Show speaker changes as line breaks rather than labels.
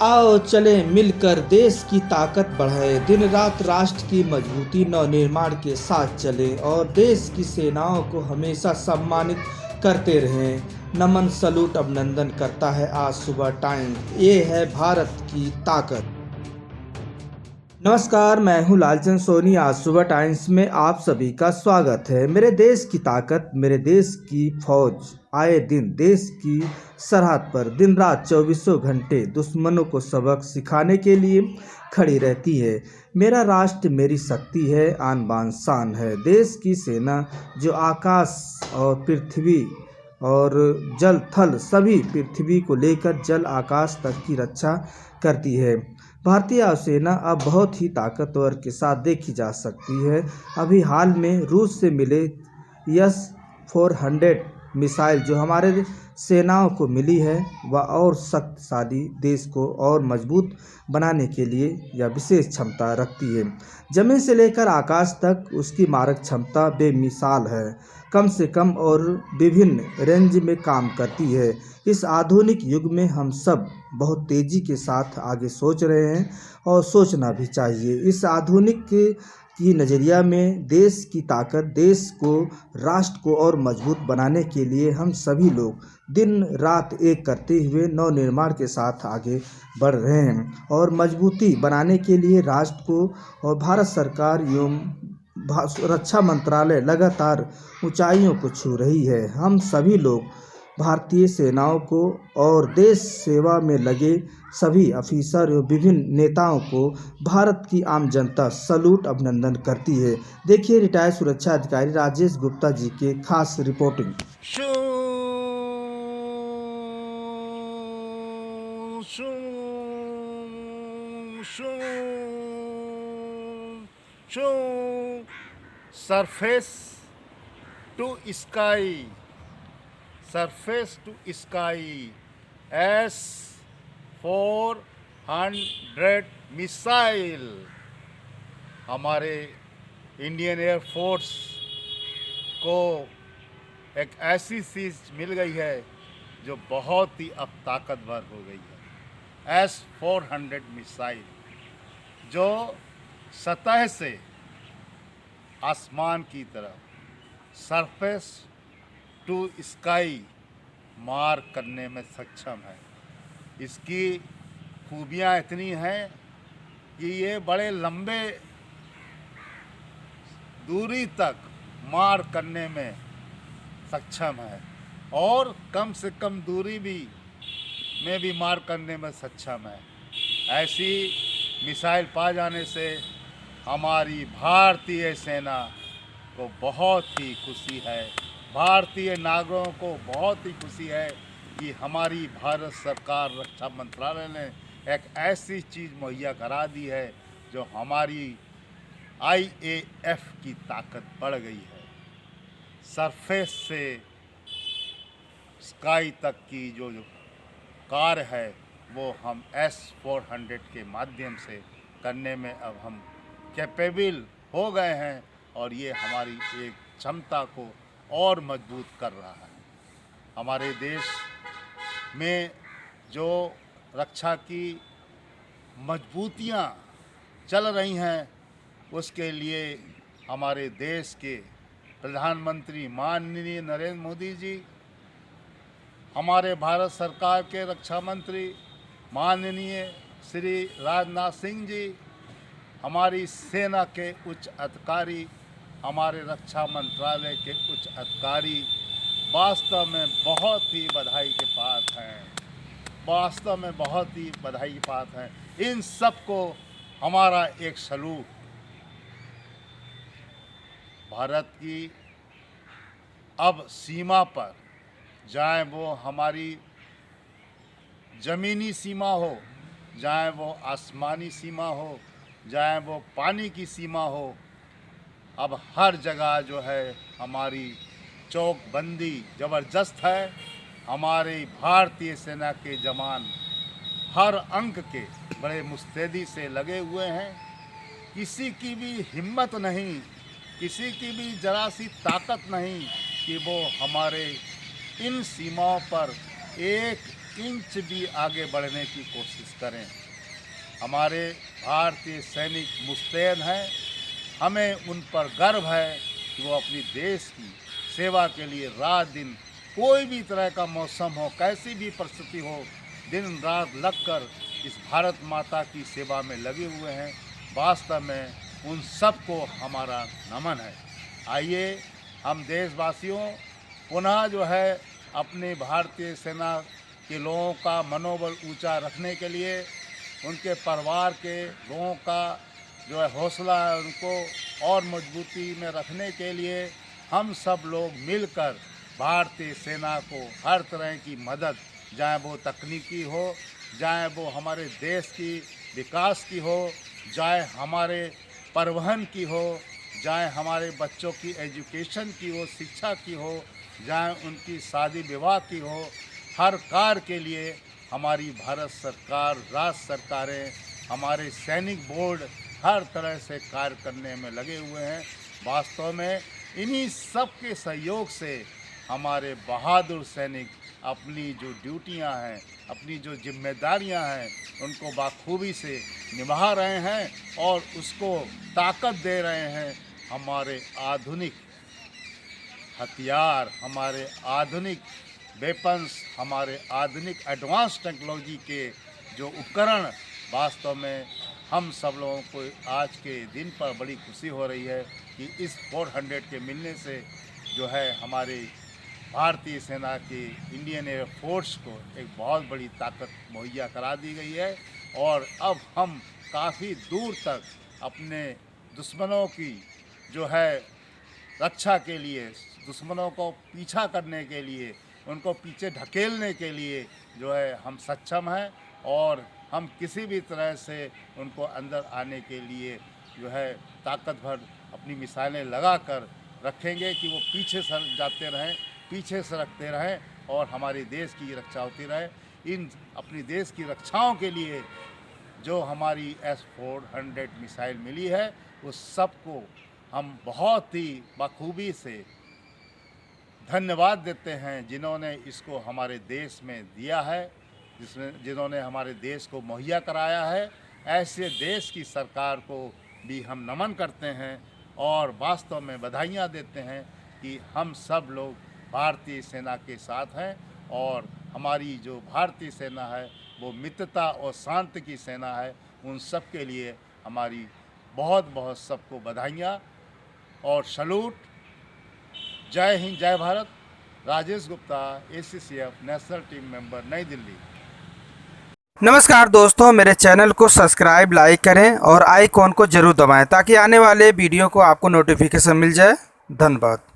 आओ चले मिलकर देश की ताकत बढ़ाए, दिन रात राष्ट्र की मजबूती नवनिर्माण के साथ चले और देश की सेनाओं को हमेशा सम्मानित करते रहें। नमन सलूट अभिनंदन करता है आज सुबह टाइम्स। ये है भारत की ताकत। नमस्कार, मैं हूं लालचंद सोनी। आज सुबह टाइम्स में आप सभी का स्वागत है। मेरे देश की ताकत, मेरे देश की फौज आए दिन देश की सरहद पर दिन रात चौबीसों घंटे दुश्मनों को सबक सिखाने के लिए खड़ी रहती है। मेरा राष्ट्र मेरी शक्ति है, आन बान शान है। देश की सेना जो आकाश और पृथ्वी और जल थल सभी पृथ्वी को लेकर जल आकाश तक की रक्षा करती है। भारतीय वायुसेना अब बहुत ही ताकतवर के साथ देखी जा सकती है। अभी हाल में रूस से मिले S-400 मिसाइल जो हमारे सेनाओं को मिली है, वह और शक्तिशाली देश को और मजबूत बनाने के लिए यह विशेष क्षमता रखती है। जमीन से लेकर आकाश तक उसकी मारक क्षमता बेमिसाल है, कम से कम और विभिन्न रेंज में काम करती है। इस आधुनिक युग में हम सब बहुत तेज़ी के साथ आगे सोच रहे हैं और सोचना भी चाहिए। इस आधुनिक की नज़रिया में देश की ताकत, देश को, राष्ट्र को और मजबूत बनाने के लिए हम सभी लोग दिन रात एक करते हुए नवनिर्माण के साथ आगे बढ़ रहे हैं और मजबूती बनाने के लिए राष्ट्र को और भारत सरकार एवं रक्षा मंत्रालय लगातार ऊंचाइयों को छू रही है। हम सभी लोग भारतीय सेनाओं को और देश सेवा में लगे सभी अफसर एवं विभिन्न नेताओं को भारत की आम जनता सलूट अभिनंदन करती है। देखिए रिटायर्ड सुरक्षा अधिकारी राजेश गुप्ता जी के खास रिपोर्टिंग।
शू शू शू शू surface to sky, surface to sky S-400 missile हमारे इंडियन एयरफोर्स को एक ऐसी चीज़ मिल गई है जो बहुत ही अब ताकतवर हो गई है। S-400 मिसाइल जो सतह से आसमान की तरफ, सरफेस टू स्काई मार करने में सक्षम है। इसकी खूबियाँ इतनी हैं कि ये बड़े लंबे दूरी तक मार करने में सक्षम है और कम से कम दूरी में भी मार करने में सक्षम है। ऐसी मिसाइल पा जाने से हमारी भारतीय सेना को बहुत ही खुशी है, भारतीय नागरिकों को बहुत ही खुशी है कि हमारी भारत सरकार रक्षा मंत्रालय ने एक ऐसी चीज़ मुहैया करा दी है जो हमारी IAF की ताकत बढ़ गई है। सरफेस से स्काई तक की जो कार्य है वो हम S-400 के माध्यम से करने में अब हम कैपेबल हो गए हैं और ये हमारी एक क्षमता को और मजबूत कर रहा है। हमारे देश में जो रक्षा की मजबूतियाँ चल रही हैं उसके लिए हमारे देश के प्रधानमंत्री माननीय नरेंद्र मोदी जी, हमारे भारत सरकार के रक्षा मंत्री माननीय श्री राजनाथ सिंह जी, हमारी सेना के उच्च अधिकारी, हमारे रक्षा मंत्रालय के उच्च अधिकारी वास्तव में बहुत ही बधाई के पात्र हैं, वास्तव में बहुत ही बधाई के पात्र हैं। इन सबको हमारा एक सलूट। भारत की अब सीमा पर, चाहे वो हमारी ज़मीनी सीमा हो, चाहे वो आसमानी सीमा हो, चाहे वो पानी की सीमा हो, अब हर जगह जो है हमारी चौकबंदी ज़बरदस्त है। हमारी भारतीय सेना के जवान हर अंक के बड़े मुस्तैदी से लगे हुए हैं। किसी की भी हिम्मत नहीं, किसी की भी जरा सी ताकत नहीं कि वो हमारे इन सीमाओं पर एक एक इंच भी आगे बढ़ने की कोशिश करें। हमारे भारतीय सैनिक मुस्तैद हैं, हमें उन पर गर्व है कि वो अपनी देश की सेवा के लिए रात दिन, कोई भी तरह का मौसम हो, कैसी भी परिस्थिति हो, दिन रात लगकर इस भारत माता की सेवा में लगे हुए हैं। वास्तव में उन सबको हमारा नमन है। आइए हम देशवासियों पुनः जो है अपने भारतीय सेना के लोगों का मनोबल ऊंचा रखने के लिए, उनके परिवार के लोगों का जो है हौसला है उनको और मजबूती में रखने के लिए हम सब लोग मिलकर भारतीय सेना को हर तरह की मदद, चाहे वो तकनीकी हो, चाहे वो हमारे देश की विकास की हो, चाहे हमारे परिवहन की हो, चाहे हमारे बच्चों की एजुकेशन की हो, शिक्षा की हो, चाहे उनकी शादी विवाह की हो, हर कार्य के लिए हमारी भारत सरकार, राज्य सरकारें, हमारे सैनिक बोर्ड हर तरह से कार्य करने में लगे हुए हैं। वास्तव में इन्हीं सब के सहयोग से हमारे बहादुर सैनिक अपनी जो ड्यूटियां हैं, अपनी जो जिम्मेदारियां हैं, उनको बाखूबी से निभा रहे हैं और उसको ताकत दे रहे हैं। हमारे आधुनिक हथियार, हमारे आधुनिक वेपन्स, हमारे आधुनिक एडवांस टेक्नोलॉजी के जो उपकरण, वास्तव में हम सब लोगों को आज के दिन पर बड़ी खुशी हो रही है कि इस 400 के मिलने से जो है हमारे भारतीय सेना की, इंडियन एयर फोर्स को एक बहुत बड़ी ताकत मुहैया करा दी गई है। और अब हम काफ़ी दूर तक अपने दुश्मनों की जो है रक्षा के लिए, दुश्मनों को पीछा करने के लिए, उनको पीछे ढकेलने के लिए जो है हम सक्षम हैं और हम किसी भी तरह से उनको अंदर आने के लिए जो है ताकतभर अपनी मिसाइलें लगा कर रखेंगे कि वो पीछे सर जाते रहें, पीछे सरकते रहें और हमारे देश की रक्षा होती रहे। इन अपनी देश की रक्षाओं के लिए जो हमारी S-400 मिसाइल मिली है, उस सबको हम बहुत ही बखूबी से धन्यवाद देते हैं जिन्होंने इसको हमारे देश में दिया है, जिन्होंने हमारे देश को मुहैया कराया है। ऐसे देश की सरकार को भी हम नमन करते हैं और वास्तव में बधाइयाँ देते हैं कि हम सब लोग भारतीय सेना के साथ हैं और हमारी जो भारतीय सेना है वो मित्रता और शांति की सेना है। उन सब के लिए हमारी बहुत बहुत सबको बधाइयाँ और सैल्यूट। जय हिंद, जय Bharat. Rajesh Gupta, ACCF national team member, नई दिल्ली।
नमस्कार दोस्तों, मेरे चैनल को सब्सक्राइब, लाइक करें और आइकॉन को जरूर दबाएं ताकि आने वाले वीडियो को आपको नोटिफिकेशन मिल जाए। धन्यवाद।